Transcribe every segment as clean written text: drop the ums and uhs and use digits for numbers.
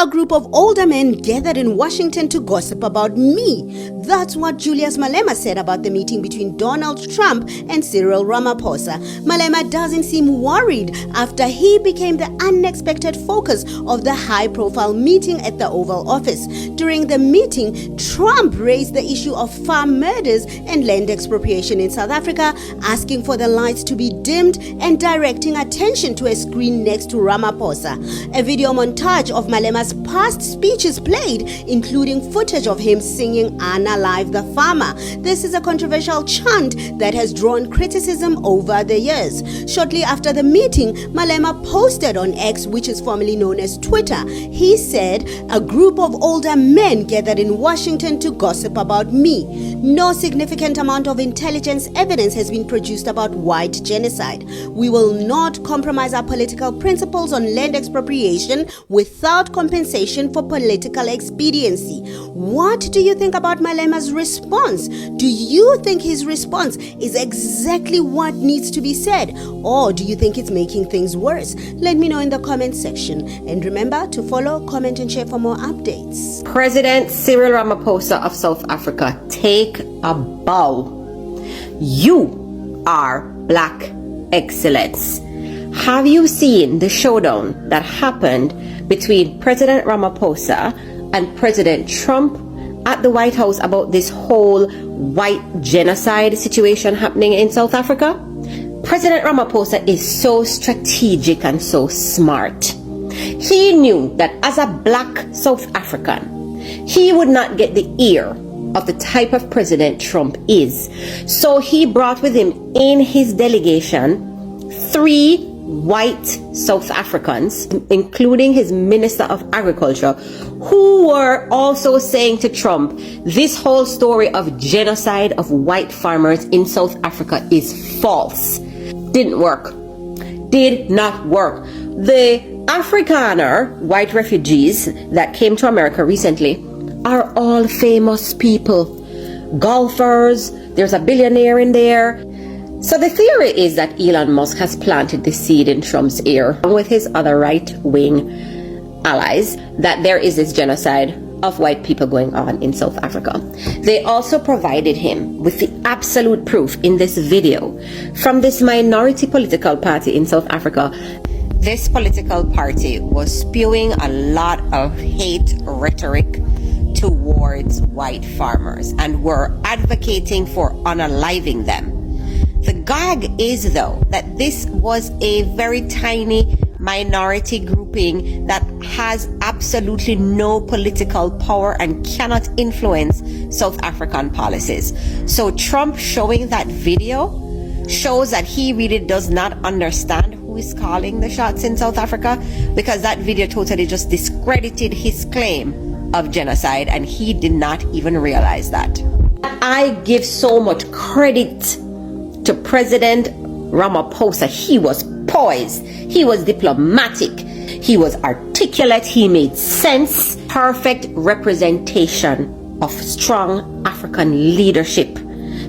A group of older men gathered in Washington to gossip about me. That's what Julius Malema said about the meeting between Donald Trump and Cyril Ramaphosa. Malema doesn't seem worried after he became the unexpected focus of the high-profile meeting at the Oval Office. During the meeting, Trump raised the issue of farm murders and land expropriation in South Africa, asking for the lights to be dimmed and directing attention to a screen next to Ramaphosa. A video montage of Malema's past speeches played, including footage of him singing Anna Live the Farmer. This is a controversial chant that has drawn criticism over the years. Shortly after the meeting, Malema posted on X, which is formerly known as Twitter. He said, "A group of older men gathered in Washington to gossip about me. No significant amount of intelligence evidence has been produced about white genocide. We will not compromise our political principles on land expropriation without compensation for political expediency." What do you think about Malema's response? Do you think his response is exactly what needs to be said? Or do you think it's making things worse? Let me know in the comment section. And remember to follow, comment, and share for more updates. President Cyril Ramaphosa of South Africa, take a bow. You are Black excellence. Have you seen the showdown that happened between President Ramaphosa and President Trump at the White House about this whole white genocide situation happening in South Africa? President Ramaphosa is so strategic and so smart. He knew that as a Black South African, he would not get the ear of the type of president Trump is. So he brought with him in his delegation 3 white South Africans, including his Minister of Agriculture, who were also saying to Trump, this whole story of genocide of white farmers in South Africa is false. Didn't work. Did not work. The Afrikaner white refugees that came to America recently are all famous people. Golfers, there's a billionaire in there. So the theory is that Elon Musk has planted the seed in Trump's ear, along with his other right-wing allies, that there is this genocide of white people going on in South Africa. They also provided him with the absolute proof in this video from this minority political party in South Africa. This political party was spewing a lot of hate rhetoric towards white farmers and were advocating for unaliving them. The gag is, though, that this was a very tiny minority grouping that has absolutely no political power and cannot influence South African policies. So Trump showing that video shows that he really does not understand who is calling the shots in South Africa, because that video totally just discredited his claim of genocide, and he did not even realize that. I give so much credit to President Ramaphosa. He was poised, he was diplomatic, he was articulate, he made sense. Perfect representation of strong African leadership.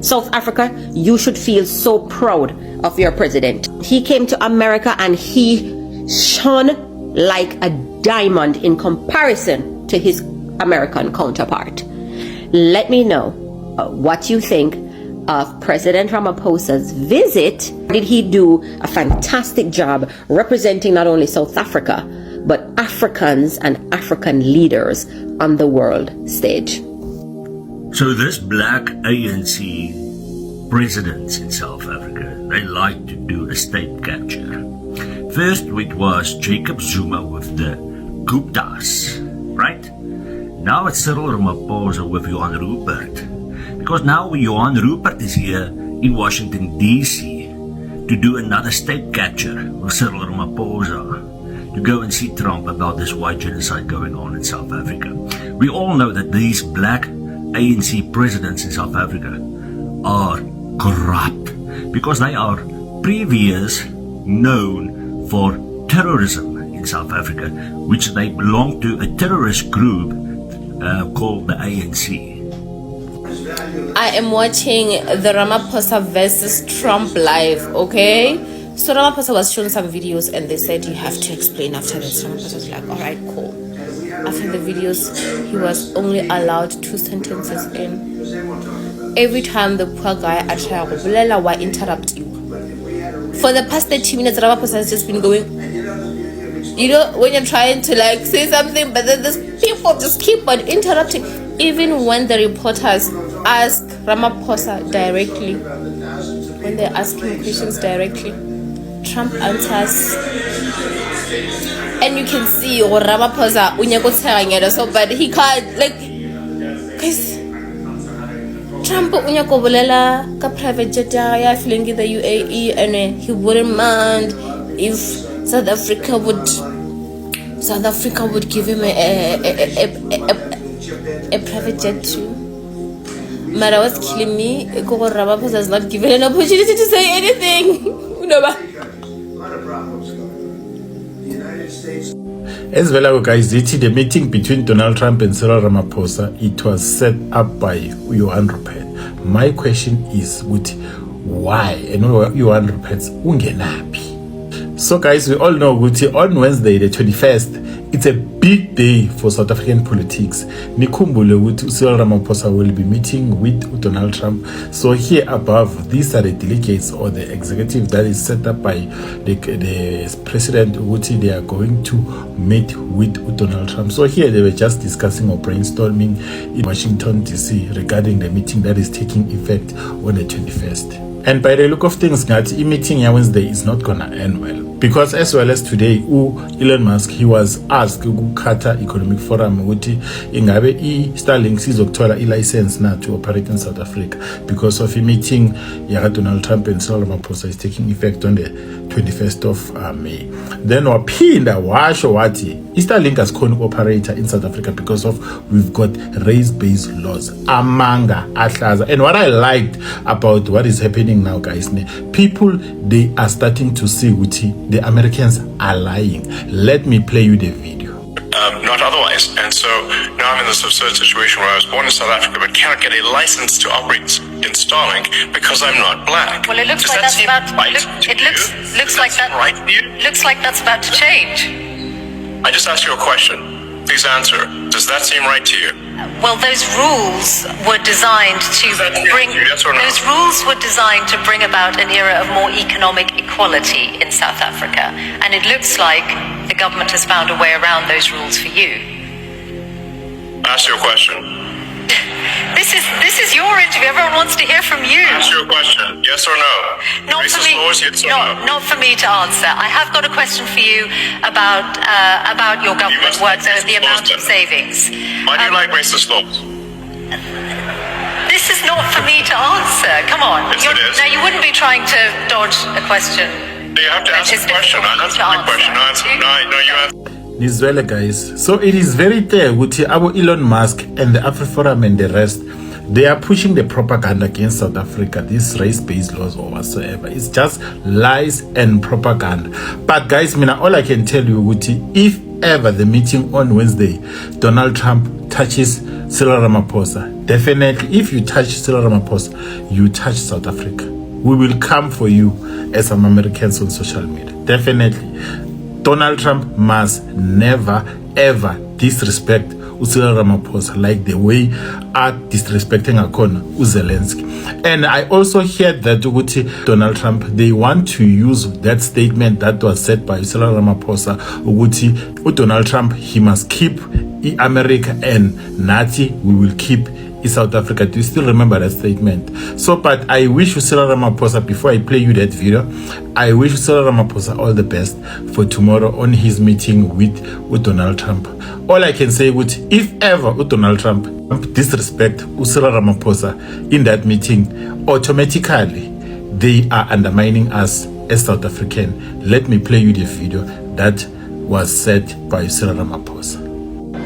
South Africa, you should feel so proud of your president. He came to America and he shone like a diamond in comparison to his American counterpart. Let me know what you think of President Ramaphosa's visit. Did he do a fantastic job representing not only South Africa, but Africans and African leaders on the world stage? So this Black ANC presidents in South Africa, they like to do a state capture. First it was Jacob Zuma with the Guptas, right? Now it's Cyril Ramaphosa with Johan Rupert. Because now Johan Rupert is here in Washington, D.C. to do another state capture with Cyril Ramaphosa, to go and see Trump about this white genocide going on in South Africa. We all know that these Black ANC presidents in South Africa are corrupt because they are previous known for terrorism in South Africa, which they belong to a terrorist group called the ANC. I am watching the Ramaphosa versus Trump live, okay? So Ramaphosa was showing some videos and they said you have to explain after this. Ramaphosa was like, all right, cool. after the videos, he was only allowed 2 sentences in. Every time the poor guy interrupt you. For the past 30 minutes, Ramaphosa has just been going, you know, when you're trying to like say something, but then these people just keep on interrupting. Even when the reporters ask Ramaphosa directly, when they ask him questions directly, Trump answers. And you can see Ramaphosa so, but he can't, like, because Trump unyakobolela ka private jet ya flying in the UAE, and he wouldn't mind if South Africa would give him a private jet too. But what's killing me, Ramaphosa is not given an opportunity to say anything. As well, guys, the meeting between Donald Trump and Cyril Ramaphosa, it was set up by Johan Rupert. My question is, why? And Johan Rupert's ungenapi. So, guys, we all know on Wednesday, the 21st, it's a big day for South African politics. Nikumbule Cyril Ramaphosa will be meeting with Donald Trump. So here above, these are the delegates or the executive that is set up by the president. They are going to meet with Donald Trump. So here they were just discussing or brainstorming in Washington, D.C. regarding the meeting that is taking effect on the 21st. And by the look of things, the meeting on Wednesday is not going to end well. Because as well as today, Elon Musk, he was asked Qatar Economic Forum ingabe Starlink sizokuthola license na to operate in South Africa because of a meeting Donald Trump and Cyril Ramaphosa is taking effect on the 21st of May. Then waphinda washo wathi Starlink has khona operator in South Africa because of we've got race-based laws amanga ahlaza. And what I liked about what is happening now, guys, people, they are starting to see the Americans are lying. Let me play you the video. Not otherwise. And so now I'm in this absurd situation where I was born in South Africa but cannot get a license to operate in Starlink because I'm not black. Well, it looks Does like that that's seem about right looks like that right to you? looks like that's about to change. I just asked you a question. Please answer. Does that seem right to you? Well, those rules were designed to bring yes or no? those rules were designed to bring about an era of more economic equality in South Africa, and it looks like the government has found a way around those rules for you. Ask you a question. This is your interview. Everyone wants to hear from you. Ask you a question. Yes or no? Not for Racist me. laws, yes or no? Not for me to answer. I have got a question for you about your government must work, like the racist amount laws of then. savings. Why do you like racist laws? This is not for me to answer. Come on. Yes, it is. Now, you wouldn't be trying to dodge a question. You have to ask It's a question. difficult I answered to my question. answer. No, you answer. This well, guys. So it is very clear with Elon Musk and the AfriForum and the rest, they are pushing the propaganda against South Africa, these race-based laws or whatsoever. It's just lies and propaganda. But guys, all I can tell you, if ever the meeting on Wednesday, Donald Trump touches Cyril Ramaphosa, definitely, if you touch Cyril Ramaphosa, you touch South Africa. We will come for you as some Americans on social media. Definitely. Donald Trump must never, ever disrespect Cyril Ramaphosa like the way are disrespecting Akon Zelensky. And I also heard that Donald Trump, they want to use that statement that was said by Cyril Ramaphosa, Donald Trump, he must keep America and Nazi, we will keep South Africa. Do you still remember that statement? So, but I wish Cyril Ramaphosa, before I play you that video, I wish Cyril Ramaphosa all the best for tomorrow on his meeting with Donald Trump. All I can say if ever Donald Trump disrespect Cyril Ramaphosa in that meeting, automatically they are undermining us as South African. Let me play you the video that was said by Cyril Ramaphosa.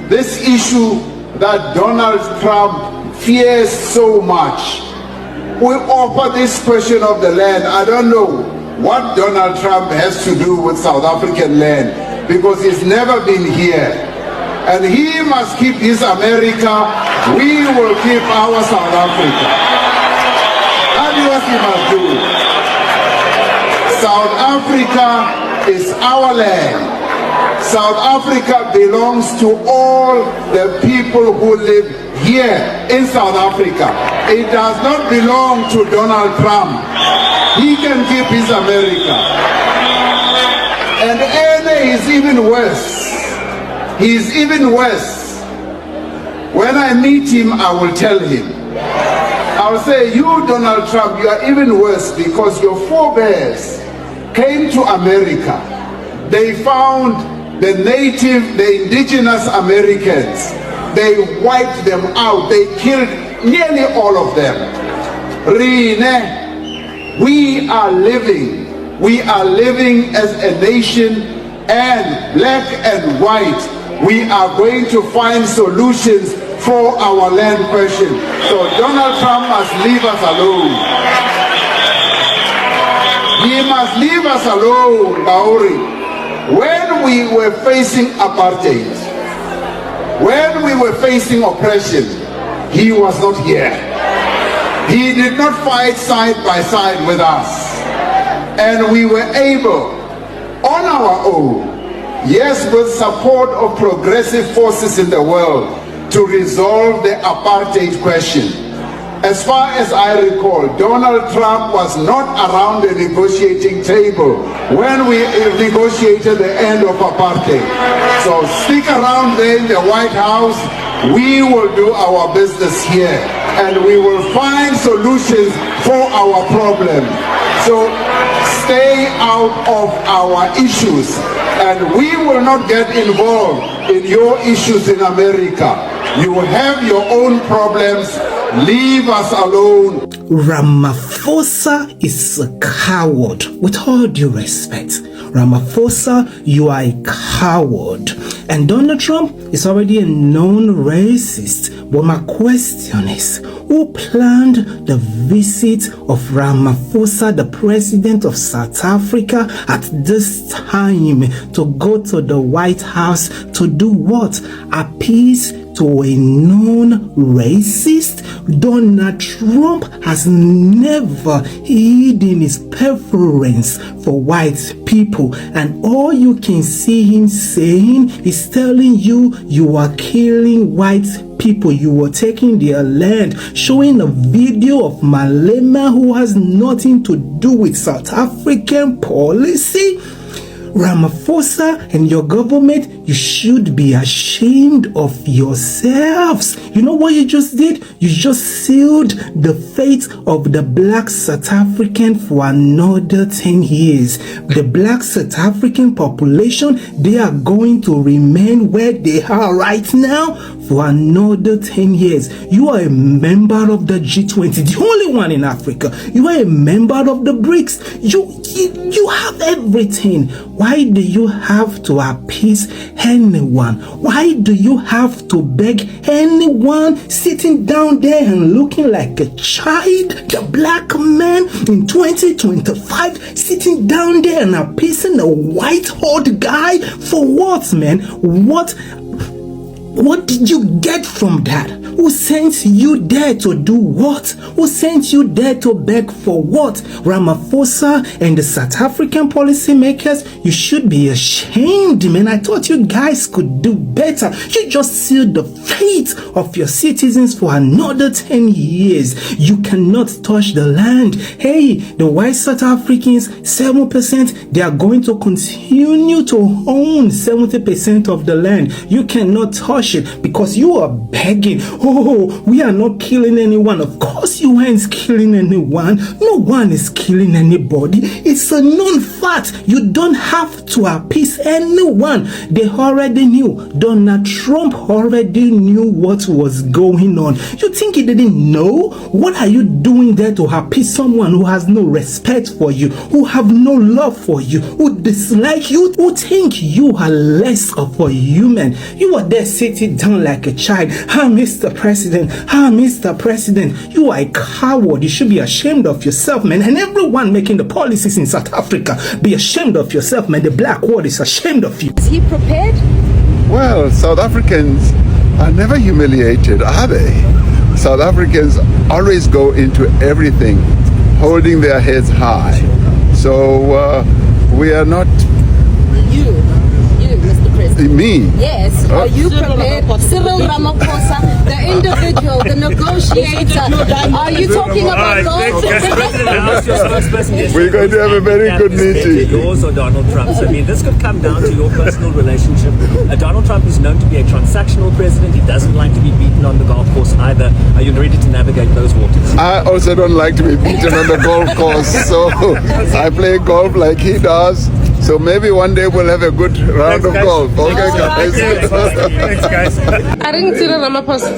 This issue that Donald Trump fears so much. We offer this question of the land. I don't know what Donald Trump has to do with South African land because he's never been here. And he must keep his America. We will keep our South Africa. That's what he must do. South Africa is our land. South Africa belongs to all the people who live here in South Africa. It does not belong to Donald Trump. He can keep his America. And Ene is even worse. He is even worse. When I meet him, I will tell him. I will say, you, Donald Trump, you are even worse because your forebears came to America. They found the native, the indigenous Americans. They wiped them out. They killed nearly all of them. Rine, we are living as a nation, and black and white, we are going to find solutions for our land question. So Donald Trump must leave us alone. He must leave us alone, Maori. When we were facing apartheid, when we were facing oppression, he was not here. He did not fight side by side with us. And we were able, on our own, yes, with support of progressive forces in the world, to resolve the apartheid question. As far as I recall, Donald Trump was not around the negotiating table when we negotiated the end of apartheid. So stick around there in the White House. We will do our business here, and we will find solutions for our problem. So stay out of our issues, and we will not get involved in your issues in America. You have your own problems. Leave us alone. Ramaphosa is a coward. With all due respect, Ramaphosa, you are a coward. And Donald Trump is already a known racist. But my question is, who planned the visit of Ramaphosa, the president of South Africa, at this time to go to the White House to do what? Appease to a known racist? Donald Trump has never hidden his preference for white people, and all you can see him saying is telling you you are killing white people, you are taking their land, showing a video of Malema who has nothing to do with South African policy. Ramaphosa and your government, you should be ashamed of yourselves. You know what you just did? You just sealed the fate of the black South African for another 10 years. The black South African population, they are going to remain where they are right now for another 10 years. You are a member of the G20, the only one in Africa. You are a member of the BRICS. You have everything. Why do you have to appease anyone? Why do you have to beg anyone sitting down there and looking like a child? The black man in 2025 sitting down there and appeasing a white old guy? For what, man? What did you get from that? Who sent you there to do what? Who sent you there to beg for what? Ramaphosa and the South African policymakers, you should be ashamed, man. I thought you guys could do better. You just sealed the fate of your citizens for another 10 years. You cannot touch the land. Hey, the white South Africans, 7%, they are going to continue to own 70% of the land. You cannot touch it because you are begging. Oh, we are not killing anyone. Of course you ain't killing anyone. No one is killing anybody. It's a known fact. You don't have to appease anyone. They already knew. Donald Trump already knew what was going on. You think he didn't know? What are you doing there to appease someone who has no respect for you, who have no love for you, who dislike you, who think you are less of a human? You are there sitting down like a child. Mr. President, Mr. President, you are a coward. You should be ashamed of yourself, man. And everyone making the policies in South Africa, be ashamed of yourself, man. The black world is ashamed of you. Is he prepared? Well, South Africans are never humiliated, are they? South Africans always go into everything holding their heads high. So we are not... You, Mr. president? Me? Yes. Are you prepared? Cyril Ramaphosa, the individual, the negotiator. Are you talking about those? We're going to have a very good meeting. Yours or Donald Trump's? I mean, this could come down to your personal relationship. Donald Trump is known to be a transactional president. He doesn't like to be beaten on the golf course either. Are you ready to navigate those waters? I also don't like to be beaten on the golf course, so I play golf like he does. So maybe one day we'll have a good round of golf. Okay, guys. Thanks, guys. I didn't see the Ramaphosa.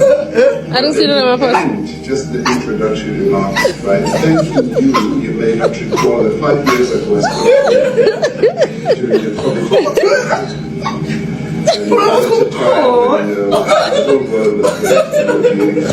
Just the introductory remarks, right? Thank you may not recall that 5 years ago, during the COVID, and at the time when the whole world was dealing with